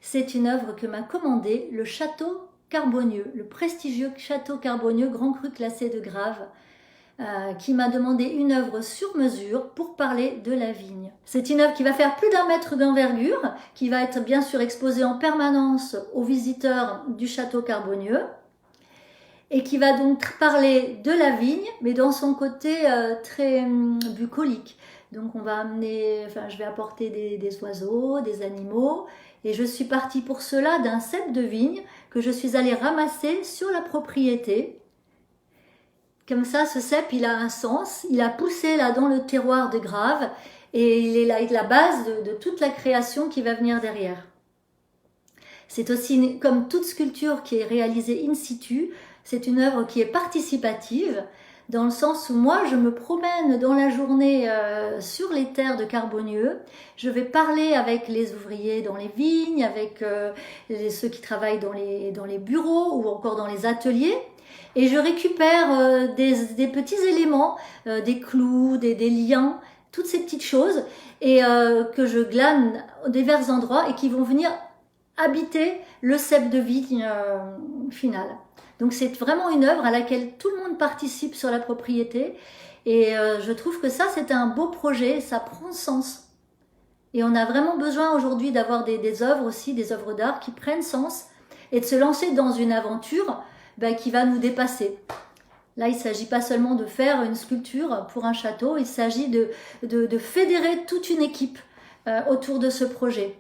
c'est une œuvre que m'a commandée le château Carbonieux, le prestigieux château Carbonieux, Grand Cru classé de Grave, qui m'a demandé une œuvre sur mesure pour parler de la vigne. C'est une œuvre qui va faire plus d'1 mètre d'envergure, qui va être bien sûr exposée en permanence aux visiteurs du château Carbonieux, et qui va donc parler de la vigne, mais dans son côté très bucolique. Donc on va amener, je vais apporter des oiseaux, des animaux, et je suis partie pour cela d'un cep de vigne que je suis allée ramasser sur la propriété. Comme ça, ce cep, il a un sens, il a poussé là dans le terroir de Grave, et il est la base de toute la création qui va venir derrière. C'est aussi, comme toute sculpture qui est réalisée in situ, c'est une œuvre qui est participative, dans le sens où moi, je me promène dans la journée sur les terres de Carbonieux. Je vais parler avec les ouvriers dans les vignes, avec ceux qui travaillent dans les bureaux ou encore dans les ateliers. Et je récupère des petits éléments, des clous, des liens, toutes ces petites choses, et que je glane aux divers endroits et qui vont venir habiter le cep de vigne final. Donc c'est vraiment une œuvre à laquelle tout le monde participe sur la propriété, et je trouve que ça c'est un beau projet, ça prend sens. Et on a vraiment besoin aujourd'hui d'avoir des œuvres aussi, des œuvres d'art qui prennent sens, et de se lancer dans une aventure qui va nous dépasser. Là, il ne s'agit pas seulement de faire une sculpture pour un château, il s'agit de fédérer toute une équipe autour de ce projet.